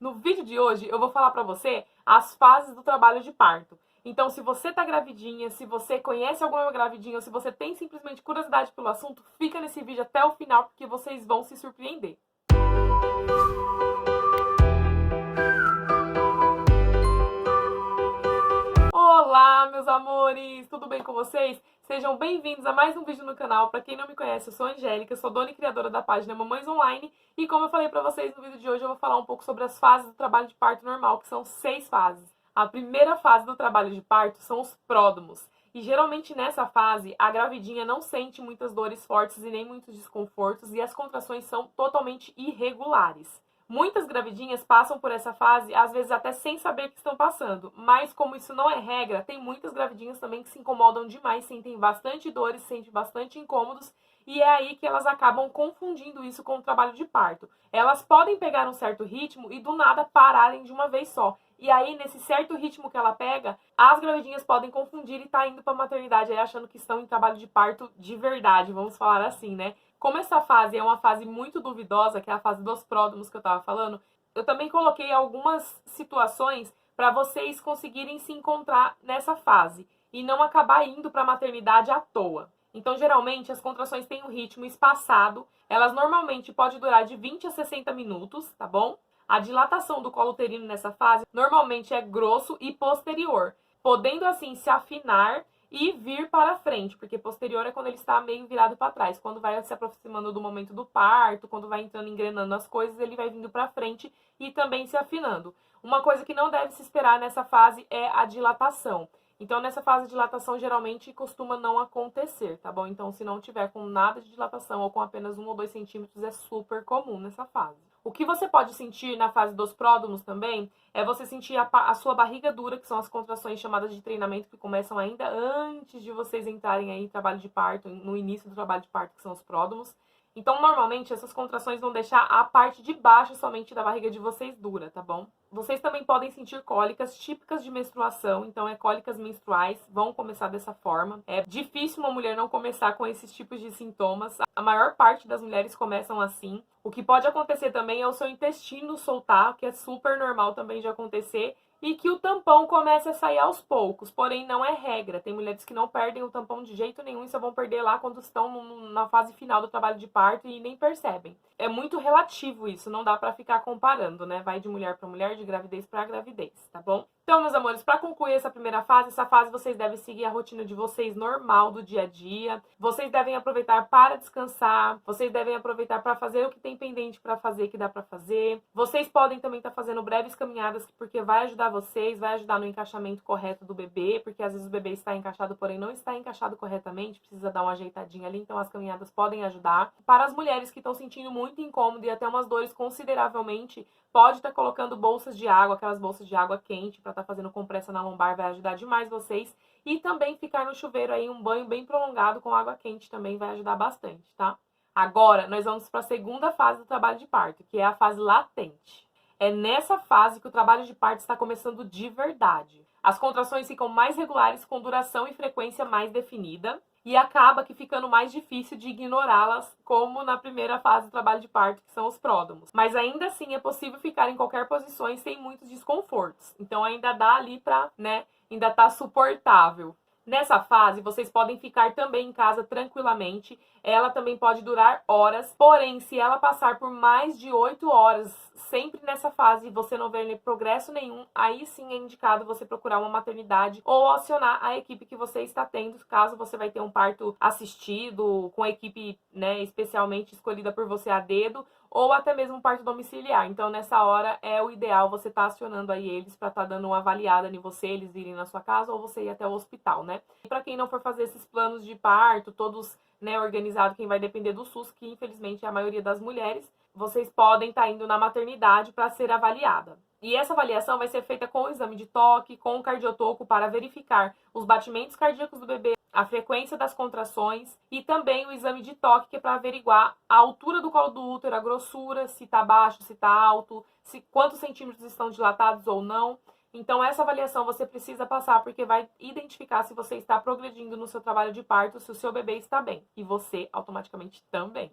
No vídeo de hoje eu vou falar pra você as fases do trabalho de parto. Então, se você tá gravidinha, se você conhece alguma gravidinha ou se você tem simplesmente curiosidade pelo assunto, fica nesse vídeo até o final porque vocês vão se surpreender. Olá, meus amores! Tudo bem com vocês? Sejam bem-vindos a mais um vídeo no canal. Para quem não me conhece, eu sou a Angélica, sou dona e criadora da página Mamães Online. E como eu falei para vocês no vídeo de hoje, eu vou falar um pouco sobre as fases do trabalho de parto normal, que são 6 fases. A primeira fase do trabalho de parto são os pródromos. E geralmente nessa fase, a gravidinha não sente muitas dores fortes e nem muitos desconfortos e as contrações são totalmente irregulares. Muitas gravidinhas passam por essa fase, às vezes até sem saber que estão passando, mas como isso não é regra, tem muitas gravidinhas também que se incomodam demais, sentem bastante dores, sentem bastante incômodos, e é aí que elas acabam confundindo isso com o trabalho de parto. Elas podem pegar um certo ritmo e do nada pararem de uma vez só. E aí, nesse certo ritmo que ela pega, as gravidinhas podem confundir e tá indo pra maternidade aí achando que estão em trabalho de parto de verdade, vamos falar assim, né? Como essa fase é uma fase muito duvidosa, que é a fase dos pródromos que eu estava falando, eu também coloquei algumas situações para vocês conseguirem se encontrar nessa fase e não acabar indo para a maternidade à toa. Então, geralmente, as contrações têm um ritmo espaçado, elas normalmente podem durar de 20 a 60 minutos, tá bom? A dilatação do colo uterino nessa fase normalmente é grosso e posterior, podendo assim se afinar e vir para frente, porque posterior é quando ele está meio virado para trás. Quando vai se aproximando do momento do parto, quando vai entrando, engrenando as coisas, ele vai vindo para frente e também se afinando. Uma coisa que não deve se esperar nessa fase é a dilatação. Então, nessa fase de dilatação, geralmente costuma não acontecer, tá bom? Então, se não tiver com nada de dilatação ou com apenas 1 ou 2 centímetros, é super comum nessa fase. O que você pode sentir na fase dos pródromos também é você sentir a sua barriga dura, que são as contrações chamadas de treinamento, que começam ainda antes de vocês entrarem aí em trabalho de parto, no início do trabalho de parto, que são os pródromos. Então, normalmente, essas contrações vão deixar a parte de baixo somente da barriga de vocês dura, tá bom? Vocês também podem sentir cólicas típicas de menstruação, então cólicas menstruais, vão começar dessa forma. É difícil uma mulher não começar com esses tipos de sintomas. A maior parte das mulheres começam assim. O que pode acontecer também é o seu intestino soltar, que é super normal também de acontecer, e que o tampão comece a sair aos poucos, porém não é regra. Tem mulheres que não perdem o tampão de jeito nenhum e só vão perder lá quando estão na fase final do trabalho de parto e nem percebem. É muito relativo isso, não dá pra ficar comparando, né? Vai de mulher pra mulher, de gravidez pra gravidez, tá bom? Então, meus amores, para concluir essa fase vocês devem seguir a rotina de vocês normal do dia a dia. Vocês devem aproveitar para descansar. Vocês devem aproveitar para fazer o que tem pendente para fazer, que dá para fazer. Vocês podem também estar fazendo breves caminhadas, porque vai ajudar vocês, vai ajudar no encaixamento correto do bebê, porque às vezes o bebê está encaixado, porém não está encaixado corretamente, precisa dar uma ajeitadinha ali, então as caminhadas podem ajudar. Para as mulheres que estão sentindo muito incômodo e até umas dores consideravelmente, pode estar colocando bolsas de água, aquelas bolsas de água quente, para estar fazendo compressa na lombar, vai ajudar demais vocês. E também ficar no chuveiro aí, um banho bem prolongado com água quente também vai ajudar bastante, tá? Agora, nós vamos para a segunda fase do trabalho de parto, que é a fase latente. É nessa fase que o trabalho de parto está começando de verdade. As contrações ficam mais regulares, com duração e frequência mais definida, e acaba que ficando mais difícil de ignorá-las, como na primeira fase do trabalho de parto, que são os pródromos. Mas ainda assim é possível ficar em qualquer posição sem muitos desconfortos. Então ainda dá ali pra, né, ainda tá suportável. Nessa fase, vocês podem ficar também em casa tranquilamente. Ela também pode durar horas. Porém, se ela passar por mais de 8 horas, sempre nessa fase, e você não ver progresso nenhum, aí sim é indicado você procurar uma maternidade ou acionar a equipe que você está tendo, caso você vai ter um parto assistido, com a equipe, né, especialmente escolhida por você a dedo, ou até mesmo um parto domiciliar. Então, nessa hora, é o ideal você estar acionando aí eles para estar dando uma avaliada em você, eles virem na sua casa ou você ir até o hospital, né? E para quem não for fazer esses planos de parto, todos, né, organizados, quem vai depender do SUS, que infelizmente é a maioria das mulheres, vocês podem estar indo na maternidade para ser avaliada. E essa avaliação vai ser feita com o exame de toque, com o cardiotoco, para verificar os batimentos cardíacos do bebê, a frequência das contrações e também o exame de toque, que é para averiguar a altura do colo do útero, a grossura, se está baixo, se está alto, quantos centímetros estão dilatados ou não. Então, essa avaliação você precisa passar, porque vai identificar se você está progredindo no seu trabalho de parto, se o seu bebê está bem. E você, automaticamente, também.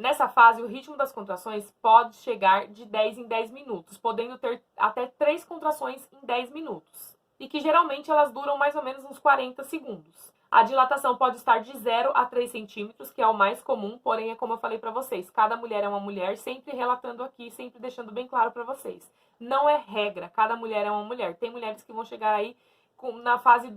Nessa fase, o ritmo das contrações pode chegar de 10 em 10 minutos, podendo ter até 3 contrações em 10 minutos. E que geralmente elas duram mais ou menos uns 40 segundos. A dilatação pode estar de 0 a 3 centímetros, que é o mais comum, porém é como eu falei para vocês, cada mulher é uma mulher, sempre relatando aqui, sempre deixando bem claro para vocês. Não é regra, cada mulher é uma mulher. Tem mulheres que vão chegar aí na fase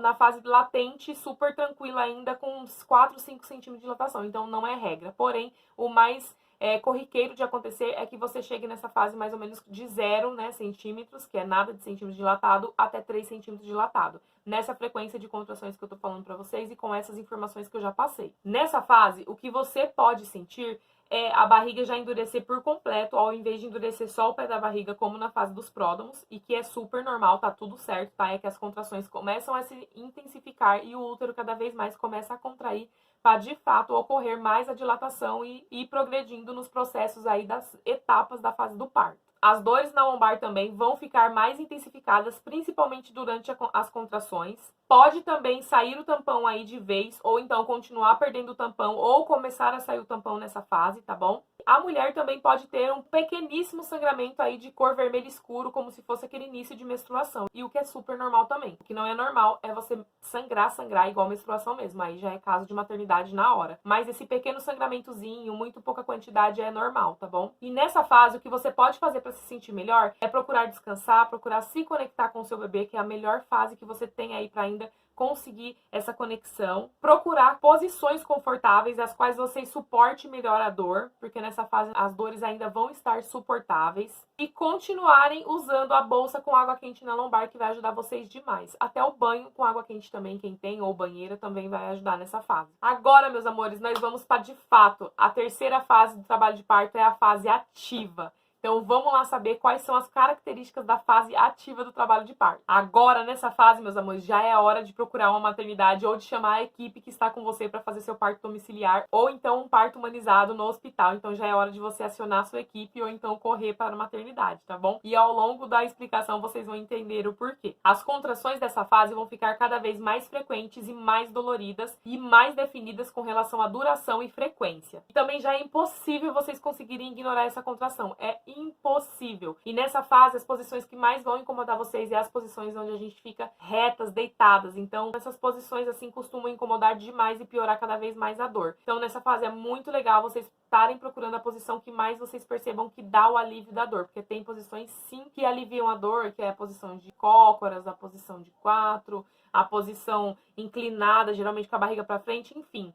na fase latente, super tranquila ainda, com uns 4, 5 centímetros de dilatação. Então não é regra. Porém, o mais corriqueiro de acontecer é que você chegue nessa fase mais ou menos de 0, né, centímetros, que é nada de centímetros dilatado, até 3 centímetros dilatado. Nessa frequência de contrações que eu tô falando para vocês e com essas informações que eu já passei. Nessa fase, o que você pode sentir é a barriga já endurecer por completo, ao invés de endurecer só o pé da barriga, como na fase dos pródromos, e que é super normal, tá tudo certo, tá? É que as contrações começam a se intensificar e o útero cada vez mais começa a contrair para, de fato, ocorrer mais a dilatação e ir progredindo nos processos aí das etapas da fase do parto. As dores na lombar também vão ficar mais intensificadas, principalmente durante as contrações. Pode também sair o tampão aí de vez, ou então continuar perdendo o tampão, ou começar a sair o tampão nessa fase, tá bom? A mulher também pode ter um pequeníssimo sangramento aí de cor vermelho escuro, como se fosse aquele início de menstruação. E o que é super normal também. O que não é normal é você sangrar igual menstruação mesmo. Aí já é caso de maternidade na hora. Mas esse pequeno sangramentozinho, muito pouca quantidade, é normal, tá bom? E nessa fase, o que você pode fazer para se sentir melhor é procurar descansar, procurar se conectar com o seu bebê, que é a melhor fase que você tem aí para ainda conseguir essa conexão, procurar posições confortáveis, as quais você suporte melhor a dor, porque nessa fase as dores ainda vão estar suportáveis, e continuarem usando a bolsa com água quente na lombar, que vai ajudar vocês demais. Até o banho com água quente também, quem tem, ou banheira, também vai ajudar nessa fase. Agora, meus amores, nós vamos para, de fato, a terceira fase do trabalho de parto, é a fase ativa. Então, vamos lá saber quais são as características da fase ativa do trabalho de parto. Agora, nessa fase, meus amores, já é a hora de procurar uma maternidade ou de chamar a equipe que está com você para fazer seu parto domiciliar ou então um parto humanizado no hospital. Então, já é hora de você acionar a sua equipe ou então correr para a maternidade, tá bom? E ao longo da explicação, vocês vão entender o porquê. As contrações dessa fase vão ficar cada vez mais frequentes e mais doloridas e mais definidas com relação à duração e frequência. E também já é impossível vocês conseguirem ignorar essa contração. É impossível. E nessa fase, as posições que mais vão incomodar vocês é as posições onde a gente fica retas, deitadas. Então, essas posições, assim, costumam incomodar demais e piorar cada vez mais a dor. Então, nessa fase, é muito legal vocês estarem procurando a posição que mais vocês percebam que dá o alívio da dor. Porque tem posições, sim, que aliviam a dor, que é a posição de cócoras, a posição de 4, a posição inclinada, geralmente com a barriga para frente, enfim.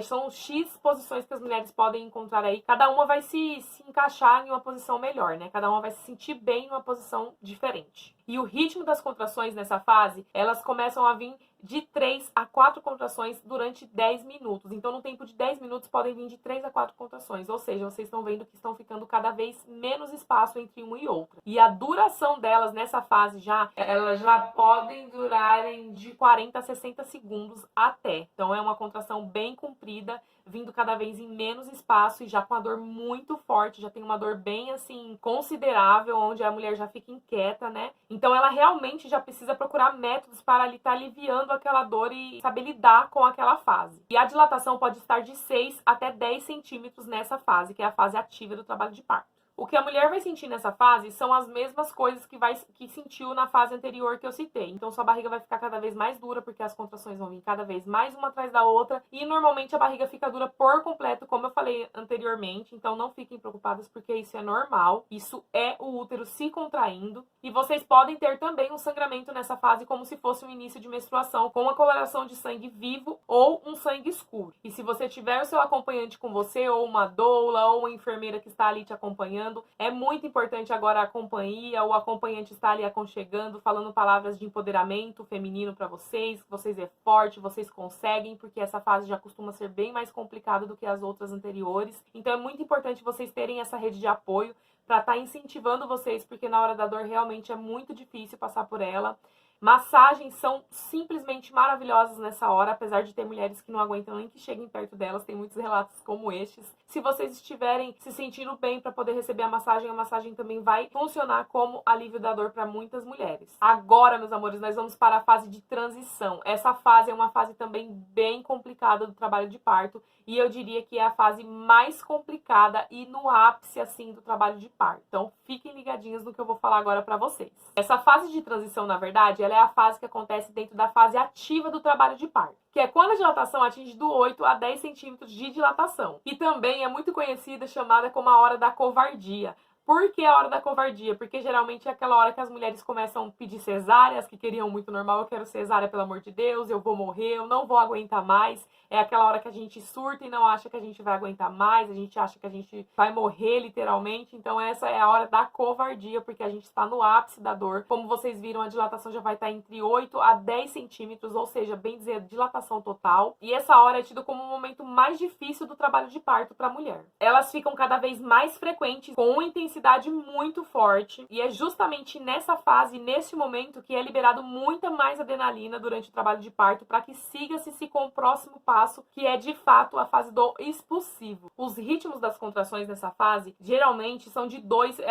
São X posições que as mulheres podem encontrar aí. Cada uma vai se encaixar em uma posição melhor, né? Cada uma vai se sentir bem em uma posição diferente. E o ritmo das contrações nessa fase, elas começam a vir de 3 a 4 contrações durante 10 minutos. Então, no tempo de 10 minutos, podem vir de 3 a 4 contrações. Ou seja, vocês estão vendo que estão ficando cada vez menos espaço entre uma e outra. E a duração delas nessa fase elas já podem durarem de 40 a 60 segundos até. Então, é uma contração bem comprida, vindo cada vez em menos espaço e já com a dor muito forte, já tem uma dor bem, assim, considerável, onde a mulher já fica inquieta, né? Então, ela realmente já precisa procurar métodos para estar aliviando aquela dor e saber lidar com aquela fase. E a dilatação pode estar de 6 até 10 centímetros nessa fase, que é a fase ativa do trabalho de parto. O que a mulher vai sentir nessa fase são as mesmas coisas que sentiu na fase anterior que eu citei. Então, sua barriga vai ficar cada vez mais dura, porque as contrações vão vir cada vez mais uma atrás da outra. E, normalmente, a barriga fica dura por completo, como eu falei anteriormente. Então, não fiquem preocupadas, porque isso é normal. Isso é o útero se contraindo. E vocês podem ter também um sangramento nessa fase, como se fosse um início de menstruação, com uma coloração de sangue vivo ou um sangue escuro. E se você tiver o seu acompanhante com você, ou uma doula, ou uma enfermeira que está ali te acompanhando, é muito importante agora a companhia, o acompanhante estar ali aconchegando, falando palavras de empoderamento feminino para vocês, que vocês é forte, vocês conseguem, porque essa fase já costuma ser bem mais complicada do que as outras anteriores. Então é muito importante vocês terem essa rede de apoio para estar incentivando vocês, porque na hora da dor realmente é muito difícil passar por ela. Massagens são simplesmente maravilhosas nessa hora, apesar de ter mulheres que não aguentam nem que cheguem perto delas, tem muitos relatos como estes. Se vocês estiverem se sentindo bem para poder receber a massagem também vai funcionar como alívio da dor para muitas mulheres. Agora, meus amores, nós vamos para a fase de transição. Essa fase é uma fase também bem complicada do trabalho de parto e eu diria que é a fase mais complicada e no ápice, assim, do trabalho de parto. Então, fiquem ligadinhos no que eu vou falar agora para vocês. Essa fase de transição, na verdade, ela é a fase que acontece dentro da fase ativa do trabalho de parto, que é quando a dilatação atinge do 8 a 10 centímetros de dilatação. E também é muito conhecida, chamada como a hora da covardia. Por que a hora da covardia? Porque geralmente é aquela hora que as mulheres começam a pedir cesáreas, que queriam muito normal, eu quero cesárea, pelo amor de Deus, eu vou morrer, eu não vou aguentar mais. É aquela hora que a gente surta e não acha que a gente vai aguentar mais, a gente acha que a gente vai morrer literalmente. Então essa é a hora da covardia, porque a gente está no ápice da dor. Como vocês viram, a dilatação já vai estar entre 8 a 10 centímetros, ou seja, bem dizer, dilatação total. E essa hora é tido como o momento mais difícil do trabalho de parto para a mulher. Elas ficam cada vez mais frequentes, com uma intensidade muito forte, e é justamente nessa fase, nesse momento, que é liberado muita mais adrenalina durante o trabalho de parto, para que siga-se com o próximo passo, que é de fato a fase do expulsivo. Os ritmos das contrações nessa fase geralmente são de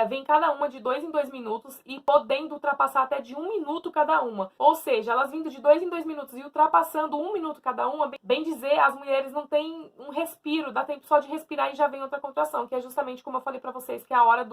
vem cada uma de 2 em 2 minutos e podendo ultrapassar até de 1 minuto cada uma. Ou seja, elas vindo de 2 em 2 minutos e ultrapassando 1 minuto cada uma, bem dizer, as mulheres não têm um respiro, dá tempo só de respirar e já vem outra contração, que é justamente como eu falei pra vocês, que é a hora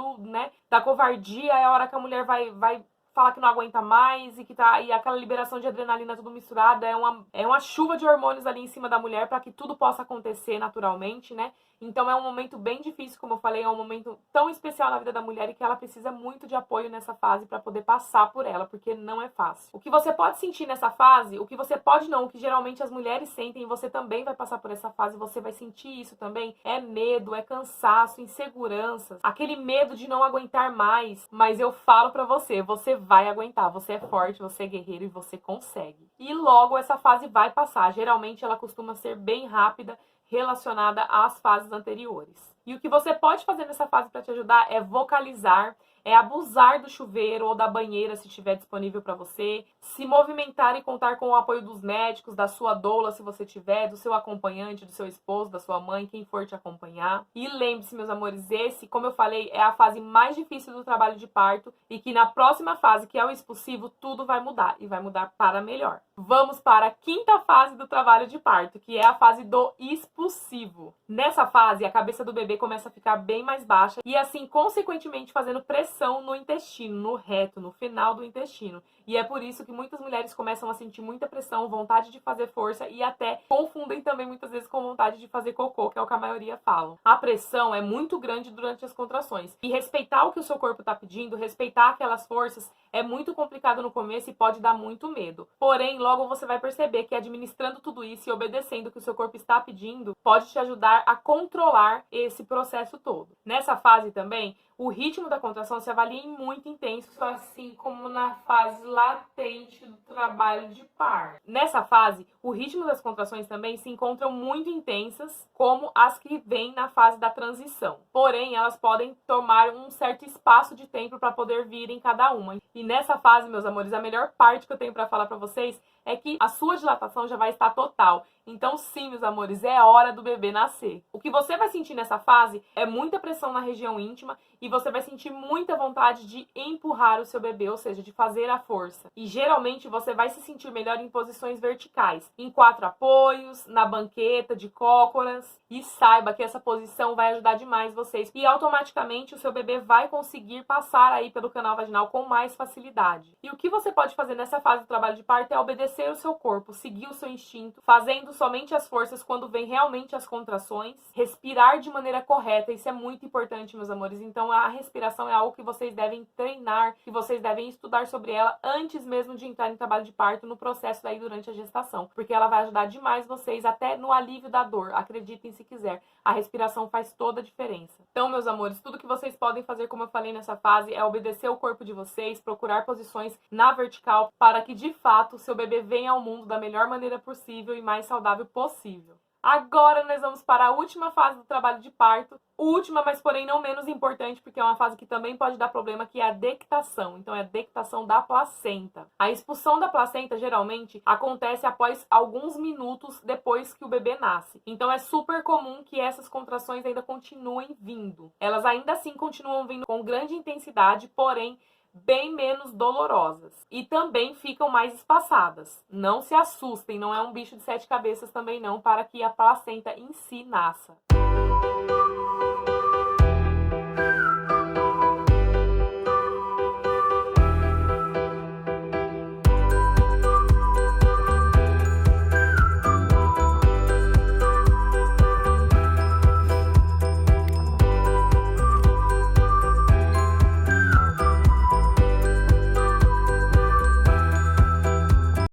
da covardia, é a hora que a mulher vai fala que não aguenta mais e aquela liberação de adrenalina tudo misturada, é uma chuva de hormônios ali em cima da mulher para que tudo possa acontecer naturalmente, né? Então é um momento bem difícil, como eu falei, é um momento tão especial na vida da mulher e que ela precisa muito de apoio nessa fase para poder passar por ela, porque não é fácil. O que você pode sentir nessa fase, o que você pode não, o que geralmente as mulheres sentem, e você também vai passar por essa fase, você vai sentir isso também, é medo, é cansaço, insegurança, aquele medo de não aguentar mais, mas eu falo pra você vai aguentar, você é forte, você é guerreiro e você consegue. E logo essa fase vai passar, geralmente ela costuma ser bem rápida, relacionada às fases anteriores. E o que você pode fazer nessa fase para te ajudar é vocalizar, é abusar do chuveiro ou da banheira se estiver disponível para você, se movimentar e contar com o apoio dos médicos, da sua doula se você tiver, do seu acompanhante, do seu esposo, da sua mãe, quem for te acompanhar. E lembre-se, meus amores, esse, como eu falei, é a fase mais difícil do trabalho de parto e que na próxima fase, que é o expulsivo, tudo vai mudar e vai mudar para melhor. Vamos para a quinta fase do trabalho de parto, que é a fase do expulsivo. Nessa fase, a cabeça do bebê começa a ficar bem mais baixa e assim, consequentemente, fazendo pressão no intestino, no reto, no final do intestino. E é por isso que muitas mulheres começam a sentir muita pressão, vontade de fazer força e até confundem também muitas vezes com vontade de fazer cocô, que é o que a maioria falam. A pressão é muito grande durante as contrações. E respeitar o que o seu corpo está pedindo, respeitar aquelas forças, é muito complicado no começo e pode dar muito medo. Porém, logo você vai perceber que administrando tudo isso e obedecendo o que o seu corpo está pedindo, pode te ajudar a controlar esse processo todo. Nessa fase também, o ritmo da contração se avalia em muito intenso, assim como na fase latente do trabalho de parto. Nessa fase, o ritmo das contrações também se encontram muito intensas, como as que vêm na fase da transição. Porém, elas podem tomar um certo espaço de tempo para poder vir em cada uma. E nessa fase, meus amores, a melhor parte que eu tenho para falar para vocês é que a sua dilatação já vai estar total. Então, sim, meus amores, é hora do bebê nascer. O que você vai sentir nessa fase é muita pressão na região íntima e você vai sentir muita vontade de empurrar o seu bebê, ou seja, de fazer a força. E geralmente você vai se sentir melhor em posições verticais, em 4 apoios, na banqueta, de cócoras. E saiba que essa posição vai ajudar demais vocês. E automaticamente o seu bebê vai conseguir passar aí pelo canal vaginal com mais facilidade. E o que você pode fazer nessa fase do trabalho de parto é obedecer o seu corpo, seguir o seu instinto, fazendo somente as forças quando vem realmente as contrações, respirar de maneira correta, isso é muito importante, meus amores. Então a respiração é algo que vocês devem treinar, que vocês devem estudar sobre ela antes mesmo de entrar em trabalho de parto, no processo daí durante a gestação, porque ela vai ajudar demais vocês até no alívio da dor, acreditem se quiser, a respiração faz toda a diferença. Então, meus amores, tudo que vocês podem fazer, como eu falei nessa fase, é obedecer o corpo de vocês, procurar posições na vertical para que de fato o seu bebê venha ao mundo da melhor maneira possível e mais saudável possível. Agora nós vamos para a última fase do trabalho de parto. Última, mas porém não menos importante, porque é uma fase que também pode dar problema, que é a dectação. Então é a dectação da placenta. A expulsão da placenta geralmente acontece após alguns minutos depois que o bebê nasce. Então é super comum que essas contrações ainda continuem vindo. Elas ainda assim continuam vindo com grande intensidade, porém bem menos dolorosas. E também ficam mais espaçadas. Não se assustem, não é um bicho de 7 cabeças também não, para que a placenta em si nasça.